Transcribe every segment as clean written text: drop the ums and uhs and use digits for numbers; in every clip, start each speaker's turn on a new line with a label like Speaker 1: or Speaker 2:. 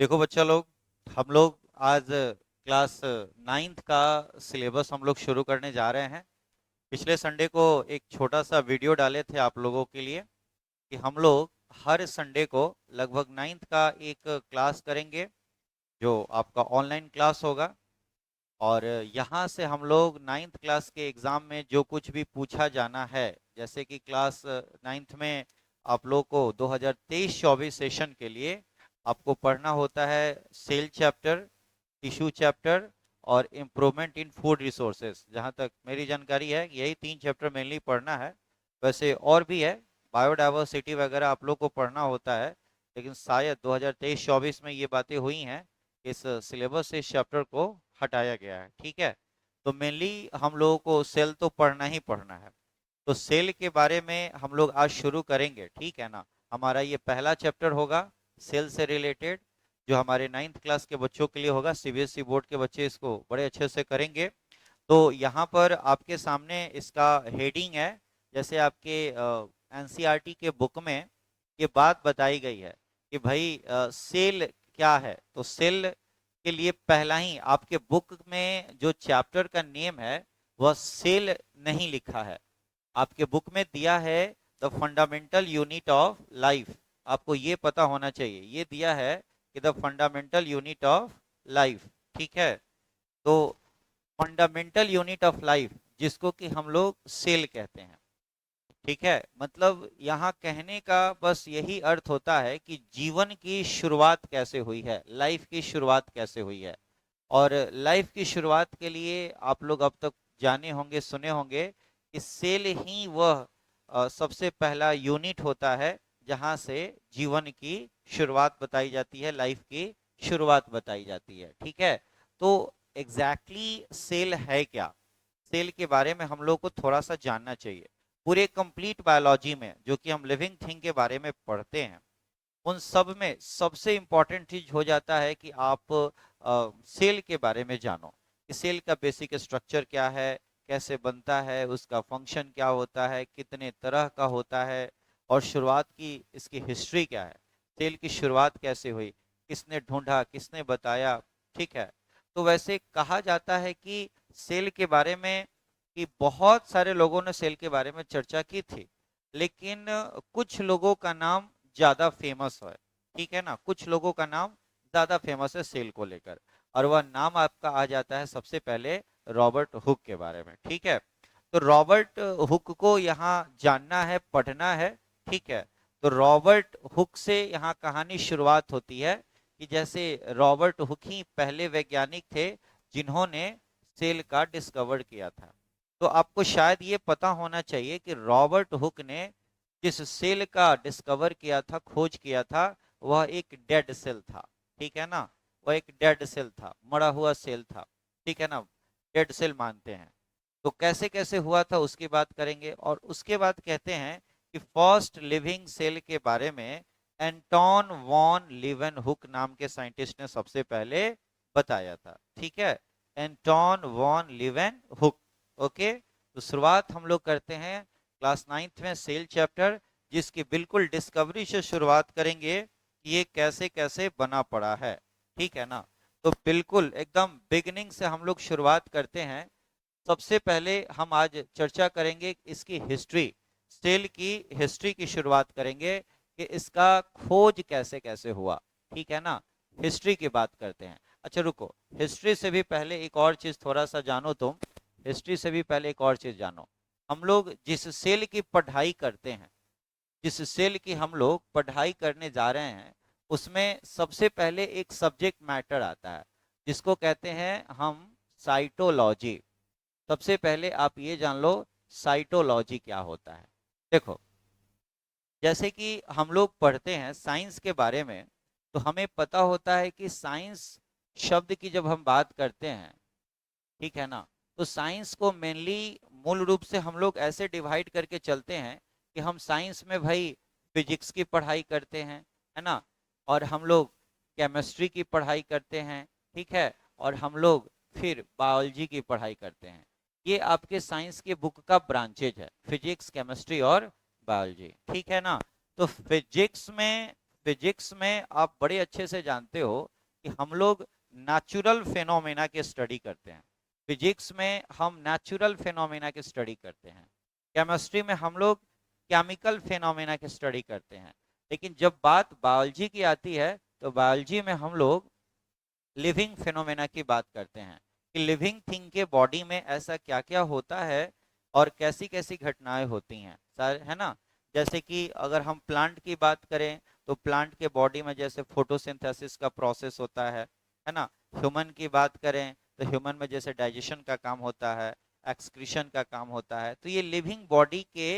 Speaker 1: देखो बच्चा लोग, हम लोग आज क्लास नाइन्थ का सिलेबस हम लोग शुरू करने जा रहे हैं। पिछले संडे को एक छोटा सा वीडियो डाले थे आप लोगों के लिए कि हम लोग हर संडे को लगभग नाइन्थ का एक क्लास करेंगे, जो आपका ऑनलाइन क्लास होगा। और यहाँ से हम लोग नाइन्थ क्लास के एग्ज़ाम में जो कुछ भी पूछा जाना है, जैसे कि क्लास नाइन्थ में आप लोग को 2023-24 सेशन के लिए आपको पढ़ना होता है सेल चैप्टर, टिश्यू चैप्टर और इम्प्रूवमेंट इन फूड रिसोर्सेज। जहाँ तक मेरी जानकारी है यही 3 चैप्टर मेनली पढ़ना है। वैसे और भी है, बायोडाइवर्सिटी वगैरह आप लोग को पढ़ना होता है, लेकिन शायद 2023-24 में ये बातें हुई हैं, इस सिलेबस से इस चैप्टर को हटाया गया है। ठीक है, तो मेनली हम लोगों को सेल तो पढ़ना ही पढ़ना है। तो सेल के बारे में हम लोग आज शुरू करेंगे, ठीक है ना। हमारा ये पहला चैप्टर होगा सेल से रिलेटेड, जो हमारे नाइन्थ क्लास के बच्चों के लिए होगा। सीबीएसई बोर्ड के बच्चे इसको बड़े अच्छे से करेंगे। तो यहाँ पर आपके सामने इसका हेडिंग है। जैसे आपके एनसीईआरटी के बुक में ये बात बताई गई है कि भाई सेल क्या है। तो सेल के लिए पहला ही आपके बुक में जो चैप्टर का नेम है वह सेल नहीं लिखा है। आपके बुक में दिया है the fundamental unit of life. आपको ये पता होना चाहिए, ये दिया है कि the fundamental unit of life. ठीक है, तो फंडामेंटल यूनिट ऑफ लाइफ जिसको कि हम लोग सेल कहते हैं। ठीक है, मतलब यहाँ कहने का बस यही अर्थ होता है कि जीवन की शुरुआत कैसे हुई है, लाइफ की शुरुआत कैसे हुई है। और लाइफ की शुरुआत के लिए आप लोग अब तक जाने होंगे, सुने होंगे कि सेल ही वह सबसे पहला यूनिट होता है जहाँ से जीवन की शुरुआत बताई जाती है, लाइफ की शुरुआत बताई जाती है। ठीक है, तो एग्जैक्टली सेल है क्या, सेल के बारे में हम लोग को थोड़ा सा जानना चाहिए। पूरे कंप्लीट बायोलॉजी में जो कि हम लिविंग थिंग के बारे में पढ़ते हैं, उन सब में सबसे इंपॉर्टेंट चीज हो जाता है कि आप सेल के बारे में जानो कि सेल का बेसिक स्ट्रक्चर क्या है, कैसे बनता है, उसका फंक्शन क्या होता है, कितने तरह का होता है, और शुरुआत की इसकी हिस्ट्री क्या है। सेल की शुरुआत कैसे हुई, किसने ढूंढा, किसने बताया। ठीक है, तो वैसे कहा जाता है कि सेल के बारे में कि बहुत सारे लोगों ने सेल के बारे में चर्चा की थी, लेकिन कुछ लोगों का नाम ज्यादा फेमस है। ठीक है ना, कुछ लोगों का नाम ज्यादा फेमस है सेल को लेकर, और वह नाम आपका आ जाता है सबसे पहले रॉबर्ट हुक के बारे में। ठीक है, तो रॉबर्ट हुक को यहाँ जानना है, पढ़ना है। ठीक है, तो रॉबर्ट हुक से यहाँ कहानी शुरुआत होती है कि जैसे रॉबर्ट हुक ही पहले वैज्ञानिक थे जिन्होंने सेल का डिस्कवर किया था। तो आपको शायद ये पता होना चाहिए कि रॉबर्ट हुक ने जिस सेल का डिस्कवर किया था, खोज किया था, वह एक डेड सेल था। ठीक है ना, वह एक डेड सेल था, मरा हुआ सेल था। ठीक है ना, डेड सेल मानते हैं। तो कैसे कैसे हुआ था उसकी बात करेंगे, और उसके बाद कहते हैं कि फर्स्ट लिविंग सेल के बारे में एंटोन वॉन लीवेनहुक नाम के साइंटिस्ट ने सबसे पहले बताया था। ठीक है, एंटोन वॉन लीवेनहुक। ओके, तो शुरुआत हम लोग करते हैं क्लास नाइन्थ में सेल चैप्टर, जिसकी बिल्कुल डिस्कवरी से शुरुआत करेंगे कि ये कैसे कैसे बना पड़ा है। ठीक है ना, तो बिल्कुल एकदम बिगिनिंग से हम लोग शुरुआत करते हैं। सबसे पहले हम आज चर्चा करेंगे इसकी हिस्ट्री, सेल की हिस्ट्री की शुरुआत करेंगे कि इसका खोज कैसे कैसे हुआ। ठीक है ना, हिस्ट्री की बात करते हैं। अच्छा रुको, हिस्ट्री से भी पहले एक और चीज थोड़ा सा जानो तुम। हिस्ट्री से भी पहले एक और चीज जानो। हम लोग जिस सेल की पढ़ाई करते हैं, जिस सेल की हम लोग पढ़ाई करने जा रहे हैं, उसमें सबसे पहले एक सब्जेक्ट मैटर आता है जिसको कहते हैं हम साइटोलॉजी। सबसे पहले आप ये जान लो साइटोलॉजी क्या होता है। देखो, जैसे कि हम लोग पढ़ते हैं साइंस के बारे में, तो हमें पता होता है कि साइंस शब्द की जब हम बात करते हैं, ठीक है ना, तो साइंस को मेनली मूल रूप से हम लोग ऐसे डिवाइड करके चलते हैं कि हम साइंस में भाई फिजिक्स की पढ़ाई करते हैं, है ना, और हम लोग केमिस्ट्री की पढ़ाई करते हैं। ठीक है, और हम लोग फिर बायोलॉजी की पढ़ाई करते हैं। ये आपके साइंस के बुक का ब्रांचेज है, फिजिक्स, केमिस्ट्री और बायोलॉजी। ठीक है ना, तो फिजिक्स में फिजिक्स में आप बड़े अच्छे से जानते हो कि हम लोग नेचुरल फेनोमेना के स्टडी करते हैं। फिजिक्स में हम नेचुरल फेनोमेना की स्टडी करते हैं, केमिस्ट्री में हम लोग केमिकल फेनोमेना की स्टडी करते हैं। लेकिन जब बात बायोलॉजी की आती है तो बायोलॉजी में हम लोग लिविंग फेनोमेना की बात करते हैं कि लिविंग थिंग के बॉडी में ऐसा क्या क्या होता है और कैसी कैसी घटनाएं होती हैं, सर, है ना। जैसे कि अगर हम प्लांट की बात करें तो प्लांट के बॉडी में जैसे फोटोसिंथेसिस का प्रोसेस होता है ना। ह्यूमन की बात करें तो ह्यूमन में जैसे डाइजेशन का काम होता है, एक्सक्रीशन का काम होता है। तो ये लिविंग बॉडी के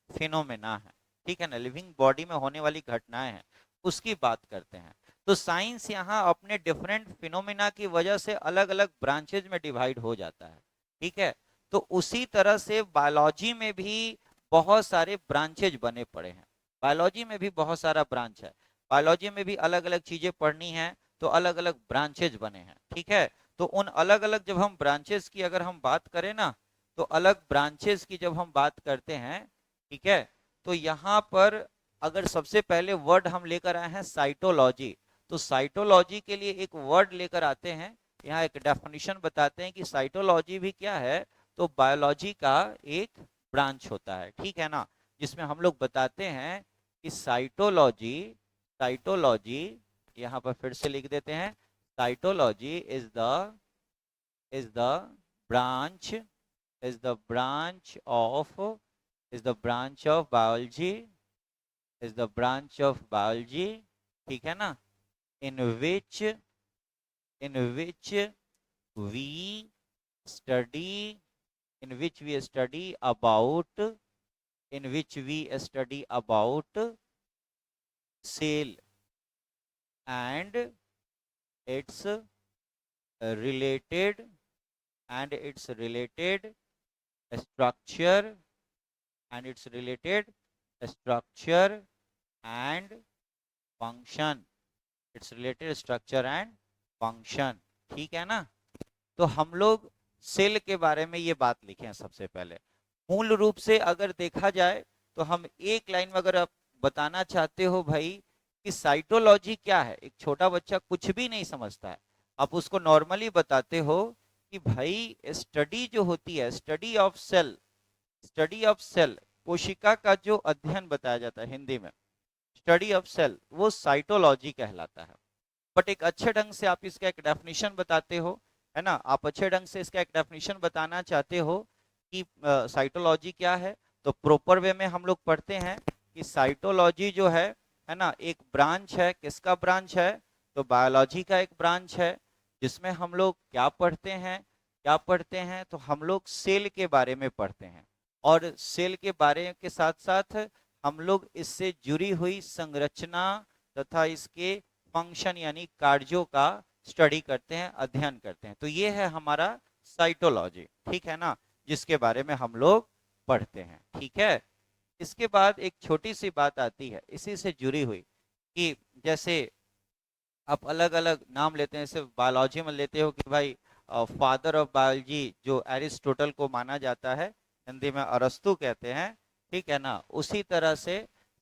Speaker 1: फिनोमेना है, ठीक है ना, लिविंग बॉडी में होने वाली घटनाएं हैं, उसकी बात करते हैं। तो साइंस यहाँ अपने डिफरेंट फिनोमेना की वजह से अलग अलग ब्रांचेज में डिवाइड हो जाता है, ठीक है। तो उसी तरह से बायोलॉजी में भी बहुत सारे ब्रांचेज बने पड़े हैं। बायोलॉजी में भी बहुत सारा ब्रांच है, बायोलॉजी में भी अलग अलग चीजें पढ़नी है तो अलग अलग ब्रांचेज बने हैं, ठीक है। तो उन अलग अलग जब हम ब्रांचेज की अगर हम बात करें ना, तो अलग ब्रांचेज की जब हम बात करते हैं, ठीक है, तो यहाँ पर अगर सबसे पहले वर्ड हम लेकर आए हैं साइटोलॉजी, तो साइटोलॉजी के लिए एक वर्ड लेकर आते हैं, यहाँ एक डेफिनेशन बताते हैं कि साइटोलॉजी भी क्या है, तो बायोलॉजी का एक ब्रांच होता है, ठीक है ना। जिसमें हम लोग बताते हैं कि साइटोलॉजी, साइटोलॉजी यहाँ पर फिर से लिख देते हैं, cytology is the branch, is the branch of, is the branch of biology, is the branch of biology, ठीक है ना, in which we study, in which we study about, in which we study about cell and its related, and its related structure, and its related structure and function, it's related structure and function, ठीक है ना। तो हम लोग cell के बारे में ये बात लिखे हैं सबसे पहले। मूल रूप से अगर देखा जाए तो हम एक लाइन में अगर आप बताना चाहते हो भाई कि साइटोलॉजी क्या है, एक छोटा बच्चा कुछ भी नहीं समझता है, आप उसको नॉर्मली बताते हो कि भाई स्टडी जो होती है, study of cell, study of cell, कोशिका का जो अध्ययन बताया जाता है हिंदी में, स्टडी ऑफ सेल, वो साइटोलॉजी कहलाता है। बट एक अच्छे ढंग से आप इसका एक डेफिनेशन बताते हो, है ना, आप अच्छे ढंग से इसका एक डेफिनेशन बताना चाहते हो कि साइटोलॉजी क्या है, तो प्रॉपर वे में हम लोग पढ़ते हैं कि साइटोलॉजी जो है ना, एक ब्रांच है। किसका ब्रांच है, तो बायोलॉजी का एक ब्रांच है, जिसमें हम लोग क्या पढ़ते हैं, क्या पढ़ते हैं, तो हम लोग सेल के बारे में पढ़ते हैं। और सेल के बारे के साथ साथ हम लोग इससे जुड़ी हुई संरचना तथा इसके फंक्शन यानी कार्यों का स्टडी करते हैं, अध्ययन करते हैं। तो ये है हमारा साइटोलॉजी, ठीक है ना, जिसके बारे में हम लोग पढ़ते हैं, ठीक है। इसके बाद एक छोटी सी बात आती है इसी से जुड़ी हुई कि जैसे आप अलग अलग नाम लेते हैं, जैसे बायोलॉजी में लेते हो कि भाई फादर ऑफ बायोलॉजी जो एरिस्टोटल को माना जाता है, हिंदी में अरस्तु कहते हैं, ठीक है ना। उसी तरह से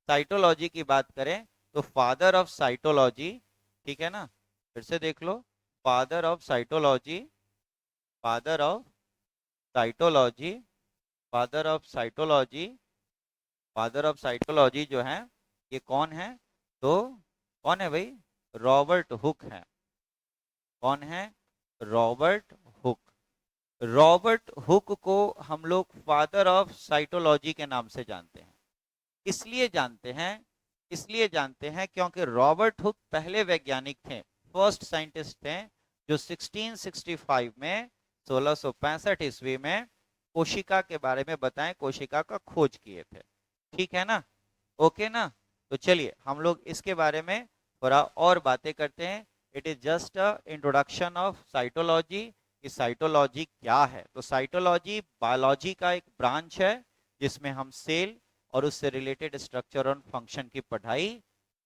Speaker 1: साइटोलॉजी की बात करें तो फादर ऑफ साइटोलॉजी, ठीक है ना, फिर से देख लो, father of cytology, father of cytology, father of cytology, father of cytology जो है ये कौन है, तो कौन है भाई, रॉबर्ट हुक है। कौन है, रॉबर्ट हुक। रॉबर्ट हुक को हम लोग फादर ऑफ साइटोलॉजी के नाम से जानते हैं। इसलिए जानते हैं, इसलिए जानते हैं क्योंकि रॉबर्ट हुक पहले वैज्ञानिक थे, फर्स्ट साइंटिस्ट थे, जो 1665 में, 1665 ईस्वी में कोशिका के बारे में बताएं, कोशिका का खोज किए थे, ठीक है ना, ओके ना। तो चलिए हम लोग इसके बारे में थोड़ा और बातें करते हैं। It is just a introduction of cytology, कि साइटोलॉजी क्या है। तो साइटोलॉजी बायोलॉजी का एक ब्रांच है जिसमें हम सेल और उससे रिलेटेड स्ट्रक्चर और फंक्शन की पढ़ाई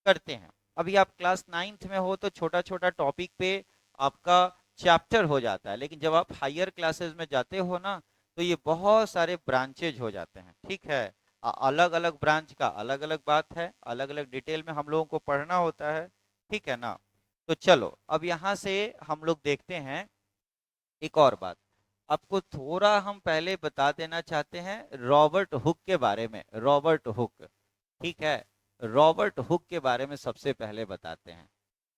Speaker 1: करते हैं। अभी आप क्लास 9th में हो तो छोटा छोटा टॉपिक पे आपका चैप्टर हो जाता है, लेकिन जब आप हायर क्लासेस में जाते हो ना तो ये बहुत सारे ब्रांचेज हो जाते हैं, ठीक है। अलग अलग ब्रांच का अलग अलग बात है, अलग अलग डिटेल में हम लोगों को पढ़ना होता है, ठीक है ना। तो चलो अब यहाँ से हम लोग देखते हैं एक और बात। आपको थोड़ा हम पहले बता देना चाहते हैं रॉबर्ट हुक के बारे में। रॉबर्ट हुक, ठीक है, रॉबर्ट हुक के बारे में सबसे पहले बताते हैं।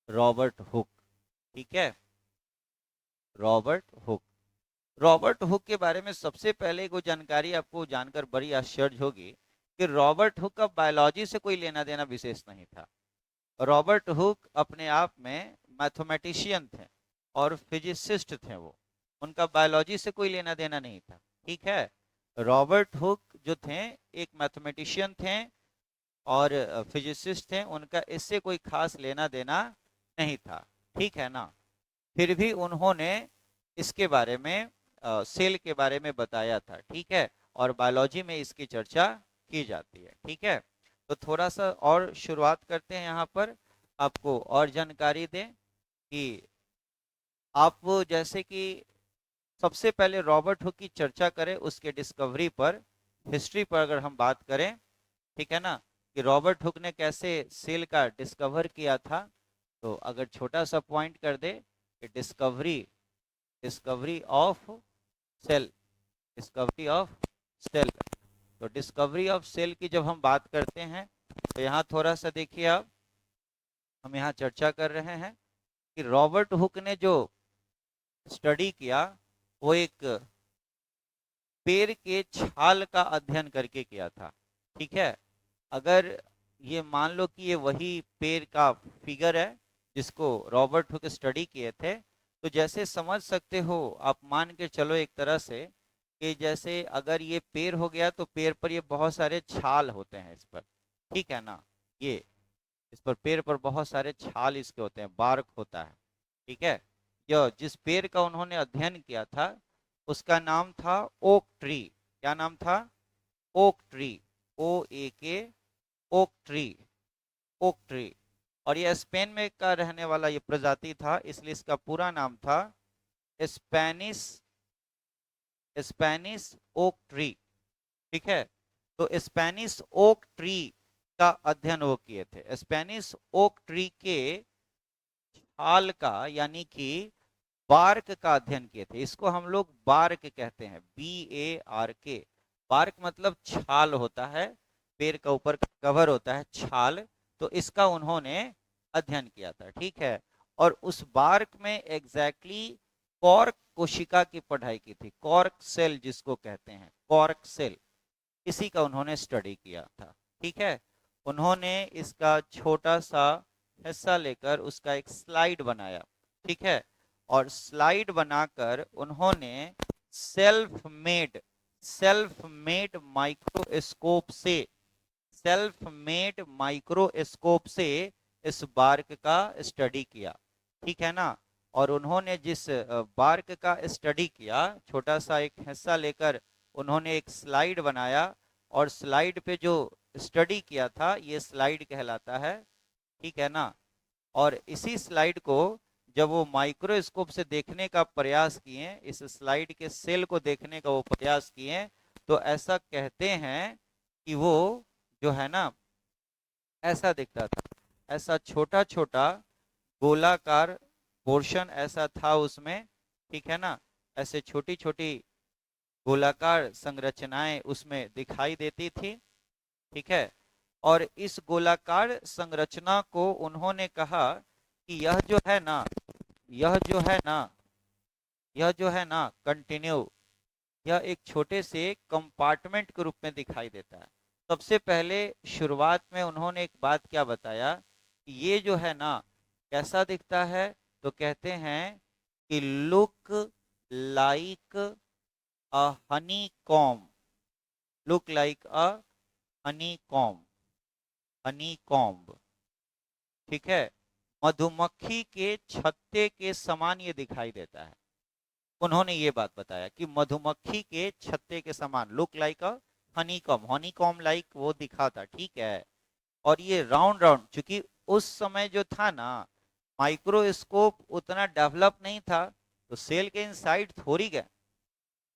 Speaker 1: रॉबर्ट हुक, ठीक है, रॉबर्ट हुक। रॉबर्ट हुक के बारे में सबसे पहले को जानकारी आपको जानकर बड़ी आश्चर्य होगी कि रॉबर्ट हुक का बायोलॉजी से कोई लेना देना विशेष नहीं था। रॉबर्ट हुक अपने आप में मैथमेटिशियन थे और फिजिसिस्ट थे। वो, उनका बायोलॉजी से कोई लेना देना नहीं था, ठीक है। रॉबर्ट हुक जो थे एक मैथमेटिशियन थे और फिजिसिस्ट थे, उनका इससे कोई खास लेना देना नहीं था, ठीक है ना। फिर भी उन्होंने इसके बारे में सेल के बारे में बताया था, ठीक है, और बायोलॉजी में इसकी चर्चा की जाती है, ठीक है। तो थोड़ा सा और शुरुआत करते हैं यहाँ पर, आपको और जानकारी दें कि आप जैसे कि सबसे पहले रॉबर्ट हुक की चर्चा करें, उसके डिस्कवरी पर, हिस्ट्री पर अगर हम बात करें, ठीक है ना, कि रॉबर्ट हुक ने कैसे सेल का डिस्कवर किया था। तो अगर छोटा सा पॉइंट कर दे कि discovery discovery of cell, discovery of cell. तो डिस्कवरी ऑफ सेल की जब हम बात करते हैं तो यहाँ थोड़ा सा देखिए आप, हम यहाँ चर्चा कर रहे हैं कि रॉबर्ट हुक ने जो स्टडी किया वो एक पेड़ के छाल का अध्ययन करके किया था, ठीक है। अगर ये मान लो कि ये वही पेड़ का फिगर है जिसको रॉबर्ट हुक स्टडी किए थे, तो जैसे समझ सकते हो आप, मान के चलो एक तरह से कि जैसे अगर ये पेड़ हो गया तो पेड़ पर ये बहुत सारे छाल होते हैं इस पर, ठीक है ना। ये इस पर पेड़ पर बहुत सारे छाल इसके होते हैं, बार्क होता है, ठीक है। जो जिस पेड़ का उन्होंने अध्ययन किया था उसका नाम था ओक ट्री। क्या नाम था? Oak tree, O A K, oak tree, oak tree. और ये स्पेन में का रहने वाला ये प्रजाति था, इसलिए इसका पूरा नाम था स्पेनिश स्पेनिश ओक ट्री, ठीक है। तो स्पेनिश ओक ट्री का अध्ययन वो किए थे। स्पेनिश ओक ट्री के छाल का यानी कि बार्क का अध्ययन किए थे। इसको हम लोग बार्क कहते हैं, BARK। बार्क मतलब छाल होता है, पेड़ का ऊपर का कवर होता है छाल। तो इसका उन्होंने अध्ययन किया था, ठीक है। और उस बार्क में एग्जैक्टली कॉर्क कोशिका की पढ़ाई की थी। कॉर्क सेल जिसको कहते हैं, कॉर्क सेल, इसी का उन्होंने स्टडी किया था, ठीक है। उन्होंने इसका छोटा सा हिस्सा लेकर उसका एक स्लाइड बनाया, ठीक है। और स्लाइड बनाकर उन्होंने सेल्फ मेड माइक्रोस्कोप से सेल्फ मेड माइक्रोस्कोप से इस बार्क का स्टडी किया, ठीक है ना। और उन्होंने जिस बार्क का स्टडी किया, छोटा सा एक हिस्सा लेकर उन्होंने एक स्लाइड बनाया और स्लाइड पे जो स्टडी किया था ये स्लाइड कहलाता है, ठीक है ना। और इसी स्लाइड को जब वो माइक्रोस्कोप से देखने का प्रयास किए, इस स्लाइड के सेल को देखने का वो प्रयास किए, तो ऐसा कहते हैं कि वो जो है ना ऐसा दिखता था। ऐसा छोटा छोटा गोलाकार पोर्शन ऐसा था उसमें, ठीक है ना। ऐसे छोटी छोटी गोलाकार संरचनाएं उसमें दिखाई देती थी, ठीक है। और इस गोलाकार संरचना को उन्होंने कहा कि यह जो है ना यह जो है ना यह जो है ना कंटिन्यू, यह एक छोटे से कंपार्टमेंट के रूप में दिखाई देता है। सबसे पहले शुरुआत में उन्होंने एक बात क्या बताया कि ये जो है ना कैसा दिखता है, तो कहते हैं कि लुक लाइक अ हनी कॉम, लुक लाइक अ हनी कॉम, हनी कॉम्ब, ठीक है। मधुमक्खी के छत्ते के समान ये दिखाई देता है। उन्होंने ये बात बताया कि मधुमक्खी के छत्ते के समान, लुक लाइक अ हनीकॉम, हनीकॉम लाइक वो दिखा था, ठीक है। और ये राउंड राउंड, चूंकि उस समय जो था ना माइक्रोस्कोप उतना डेवलप नहीं था, तो सेल के इनसाइड थोड़ी गए,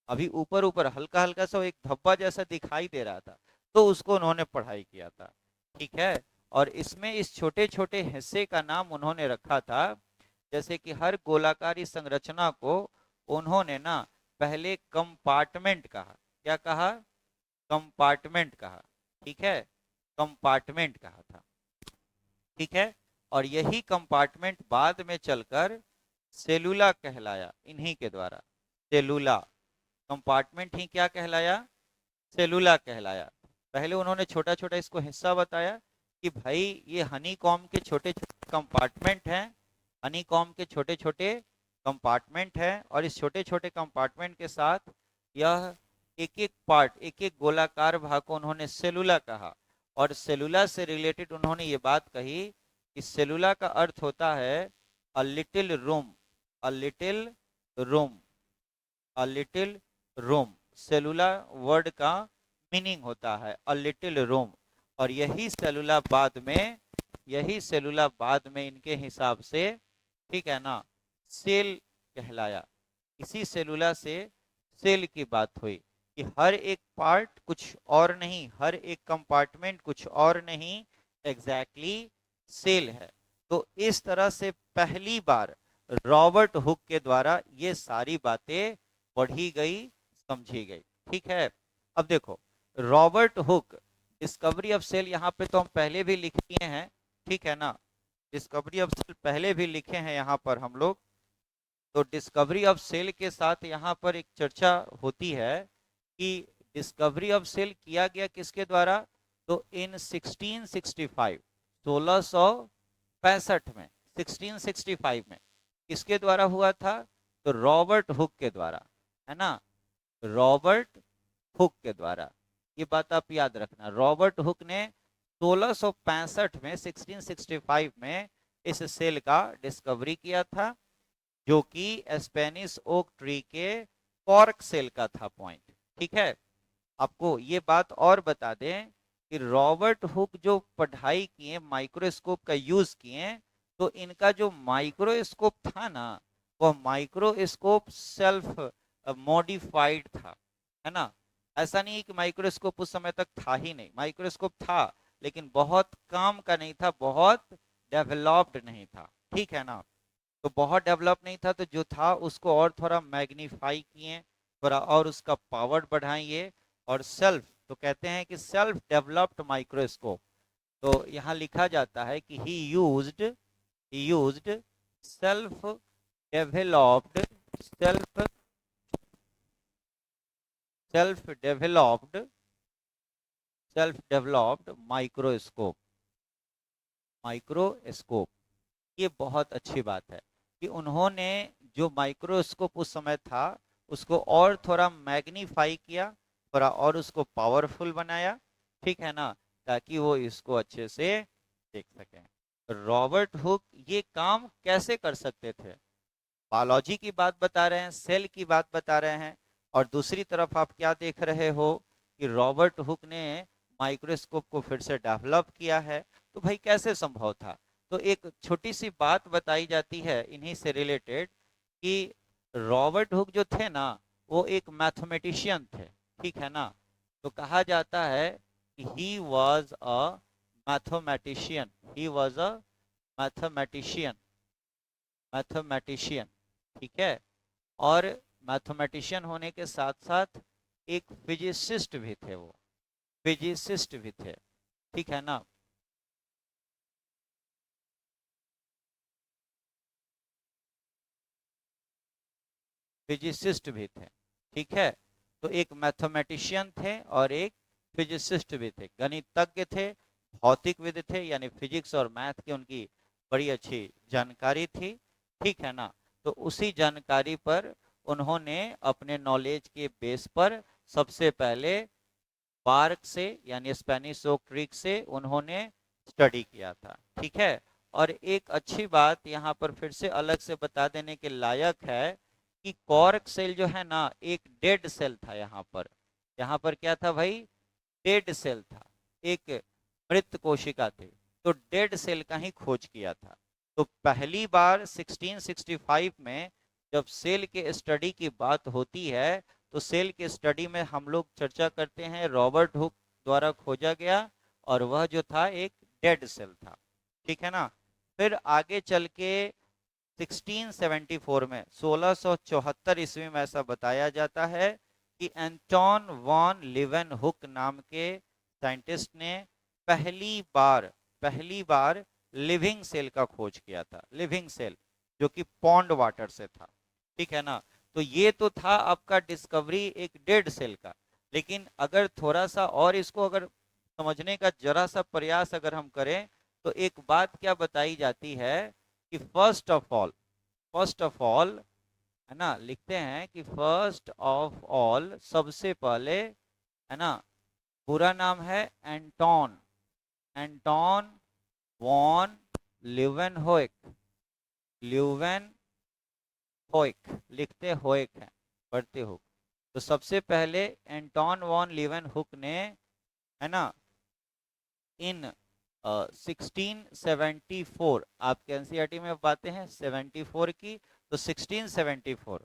Speaker 1: अभी ऊपर ऊपर हल्का हल्का सा एक धब्बा जैसा दिखाई दे रहा था। तो उसको उन्होंने पढ़ाई किया था। ठीक है। और इसमें इस छोटे छोटे हिस्से का नाम उन्होंने रखा था, जैसे कि हर गोलाकारी संरचना को उन्होंने ना पहले कंपार्टमेंट कहा। क्या कहा? कंपार्टमेंट कहा। ठीक है, कंपार्टमेंट कहा था। ठीक है। और यही कंपार्टमेंट बाद में चलकर सेलुला कहलाया, इन्हीं के द्वारा। सेलुला कंपार्टमेंट ही क्या कहलाया? सेलुला कहलाया। पहले उन्होंने छोटा छोटा इसको हिस्सा बताया कि भाई ये हनी कॉम के छोटे छोटे कंपार्टमेंट हैं, हनी कॉम के छोटे छोटे कंपार्टमेंट हैं, और इस छोटे छोटे कंपार्टमेंट के साथ यह एक एक पार्ट, एक एक गोलाकार भाग को उन्होंने सेलुला कहा। और सेलुला से रिलेटेड उन्होंने ये बात कही कि सेलुला का अर्थ होता है a little room, a little room, a little room. सेलुला वर्ड का मीनिंग होता है अ लिटिल रूम। और यही सेलुला बाद में, यही सेलुला बाद में इनके हिसाब से, ठीक है ना, सेल कहलाया। इसी सेलुला से सेल की बात हुई कि हर एक पार्ट कुछ और नहीं, हर एक कंपार्टमेंट कुछ और नहीं, एग्जैक्टली सेल है। तो इस तरह से पहली बार रॉबर्ट हुक के द्वारा ये सारी बातें पढ़ी गई, समझी गई। ठीक है। अब देखो, Robert Hooke discovery of cell, यहाँ पे तो हम पहले भी लिख किए हैं, ठीक है ना, डिस्कवरी ऑफ सेल पहले भी लिखे हैं यहाँ पर हम लोग। तो डिस्कवरी ऑफ सेल के साथ यहाँ पर एक चर्चा होती है कि डिस्कवरी ऑफ सेल किया गया किसके द्वारा? तो इन 1665, 1665 में, 1665 में किसके द्वारा हुआ था? तो रॉबर्ट हुक के द्वारा, है ना, रॉबर्ट हुक के द्वारा। ये बात आप याद रखना, रॉबर्ट हुक ने 1665 में, 1665 में इस सेल का डिस्कवरी किया था, जो कि स्पेनिश ओक ट्री के कॉर्क सेल का था पॉइंट। ठीक है। आपको ये बात और बता दें कि रॉबर्ट हुक जो पढ़ाई किए, माइक्रोस्कोप का यूज किए, तो इनका जो माइक्रोस्कोप था ना, वह माइक्रोस्कोप सेल्फ मॉडिफाइड था, है ना। ऐसा नहीं है कि माइक्रोस्कोप उस समय तक था ही नहीं, माइक्रोस्कोप था, लेकिन बहुत काम का नहीं था, बहुत डेवलप्ड नहीं था। ठीक है ना। तो बहुत डेवलप नहीं था, तो जो था उसको और थोड़ा मैग्नीफाई किए, थोड़ा और उसका पावर बढ़ाइए, और सेल्फ, तो कहते हैं कि सेल्फ डेवलप्ड माइक्रोस्कोप। तो यहाँ लिखा जाता है कि ही used self developed, self self developed, self developed microscope, microscope. ये बहुत अच्छी बात है कि उन्होंने जो माइक्रोस्कोप उस समय था उसको और थोड़ा मैग्नीफाई किया, थोड़ा और उसको पावरफुल बनाया, ठीक है ना, ताकि वो इसको अच्छे से देख सकें। रॉबर्ट हुक ये काम कैसे कर सकते थे? बायोलॉजी की बात बता रहे हैं, सेल की बात बता रहे हैं, और दूसरी तरफ आप क्या देख रहे हो कि रॉबर्ट हुक ने माइक्रोस्कोप को फिर से डेवलप किया है। तो भाई कैसे संभव था? तो एक छोटी सी बात बताई जाती है इन्हीं से रिलेटेड कि रॉबर्ट हुक जो थे ना, वो एक मैथमेटिशियन थे, ठीक है ना। तो कहा जाता है कि he was a mathematician, he was a mathematician, mathematician, ठीक है। और मैथमेटिशियन होने के साथ साथ एक फिजिसिस्ट भी थे, वो फिजिसिस्ट भी थे, ठीक है ना। फिजिसिस्ट भी थे, ठीक है। तो एक मैथमेटिशियन थे और एक फिजिसिस्ट भी थे, गणितज्ञ थे, भौतिकविद थे, यानी फिजिक्स और मैथ की उनकी बड़ी अच्छी जानकारी थी, ठीक है ना। तो उसी जानकारी पर उन्होंने अपने नॉलेज के बेस पर सबसे पहले बार्क से, यानी स्पेनिश ओक ट्रिक से उन्होंने स्टडी किया था, ठीक है। और एक अच्छी बात यहाँ पर फिर से अलग से बता देने के लायक है कि कॉर्क सेल जो है ना, एक डेड सेल था यहाँ पर। यहाँ पर क्या था भाई? डेड सेल था, एक मृत कोशिका थी। तो डेड सेल का ही खोज किया था। तो पहली बार 1665 में जब सेल के स्टडी की बात होती है, तो सेल के स्टडी में हम लोग चर्चा करते हैं रॉबर्ट हुक द्वारा खोजा गया और वह जो था एक डेड सेल था। ठीक है ना। फिर आगे चल के 1674 में 1674 ईस्वी में ऐसा बताया जाता है कि एंटोन वॉन लीवेनहुक नाम के साइंटिस्ट ने पहली बार लिविंग सेल का खोज किया था। लिविंग सेल जो कि पॉन्ड वाटर से था। ठीक है ना। तो ये तो था आपका डिस्कवरी एक डेड सेल का। लेकिन अगर थोड़ा सा और इसको अगर समझने का जरा सा प्रयास अगर हम करें तो एक बात क्या बताई जाती है कि फर्स्ट ऑफ ऑल है ना, लिखते हैं कि फर्स्ट ऑफ ऑल सबसे पहले है ना, पूरा नाम है एंटोन एंटोन वॉन ल्यूवेनहोइक। ल्यूवेनहोइक लिखते होइक है, पढ़ते हो। तो सबसे पहले एंटोन वॉन लीवेनहुक ने है ना इन 1674, आपके एनसीईआरटी में बातें हैं 74 की, तो 1674।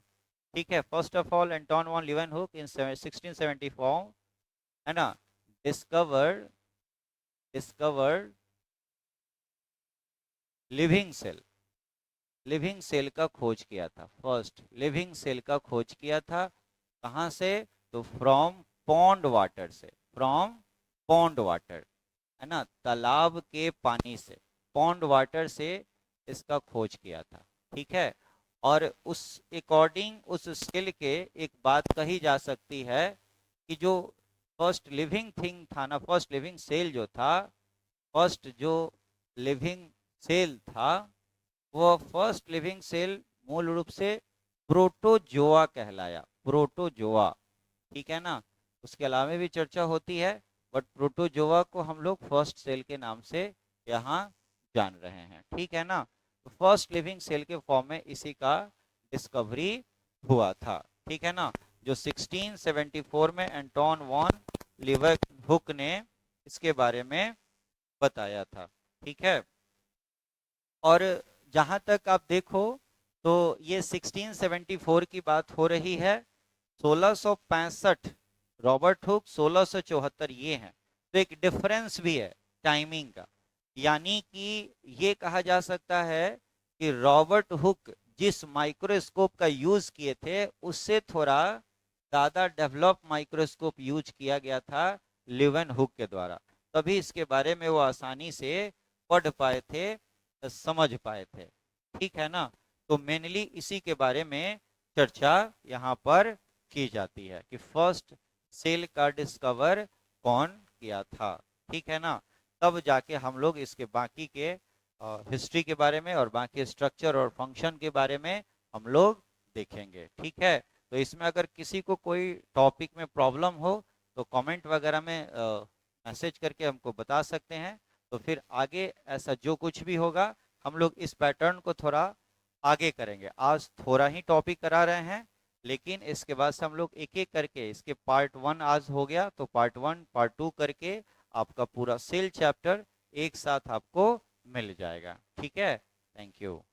Speaker 1: ठीक है। First of all Anton van Leeuwenhoek in 1674 है ना discovered living cell. Living cell का खोज किया था। फर्स्ट लिविंग सेल का खोज किया था। कहाँ से? तो फ्रॉम पॉन्ड वाटर से। फ्रॉम पॉन्ड वाटर है ना, तालाब के पानी से, पॉन्ड वाटर से इसका खोज किया था। ठीक है। और उस अकॉर्डिंग उस स्किल के एक बात कही जा सकती है कि जो फर्स्ट लिविंग थिंग था ना, फर्स्ट लिविंग सेल जो था, फर्स्ट जो लिविंग सेल था वो फर्स्ट लिविंग सेल मूल रूप से प्रोटोजोआ कहलाया। प्रोटोजोआ। ठीक है ना। उसके अलावा भी चर्चा होती है, बट प्रोटोजोआ को हम लोग फर्स्ट सेल के नाम से यहाँ जान रहे हैं। ठीक है ना। तो फर्स्ट लिविंग सेल के फॉर्म में इसी का डिस्कवरी हुआ था। ठीक है ना। जो 1674 में एंटोन वॉन लीवेनहुक ने इसके बारे में बताया था। ठीक है। और जहां तक आप देखो तो ये 1674 की बात हो रही है। 1665 रॉबर्ट हुक, 1674 ये हैं। तो एक डिफरेंस भी है टाइमिंग का। यानी कि ये कहा जा सकता है कि रॉबर्ट हुक जिस माइक्रोस्कोप का यूज किए थे उससे थोड़ा ज़्यादा डेवलप माइक्रोस्कोप यूज किया गया था लिवन हुक के द्वारा। तभी इसके बारे में वो आसानी से पढ़ पाए थे, समझ पाए थे। ठीक है ना। तो मेनली इसी के बारे में चर्चा यहाँ पर की जाती है कि फर्स्ट सेल का डिस्कवर कौन किया था। ठीक है ना। तब जाके हम लोग इसके बाकी के हिस्ट्री के बारे में और बाकी स्ट्रक्चर और फंक्शन के बारे में हम लोग देखेंगे। ठीक है। तो इसमें अगर किसी को कोई टॉपिक में प्रॉब्लम हो तो कमेंट वगैरह में मैसेज करके हमको बता सकते हैं। तो फिर आगे ऐसा जो कुछ भी होगा हम लोग इस पैटर्न को थोड़ा आगे करेंगे। आज थोड़ा ही टॉपिक करा रहे हैं, लेकिन इसके बाद से हम लोग एक एक करके इसके पार्ट 1 आज हो गया तो पार्ट 1 पार्ट 2 करके आपका पूरा सेल चैप्टर एक साथ आपको मिल जाएगा। ठीक है। Thank you.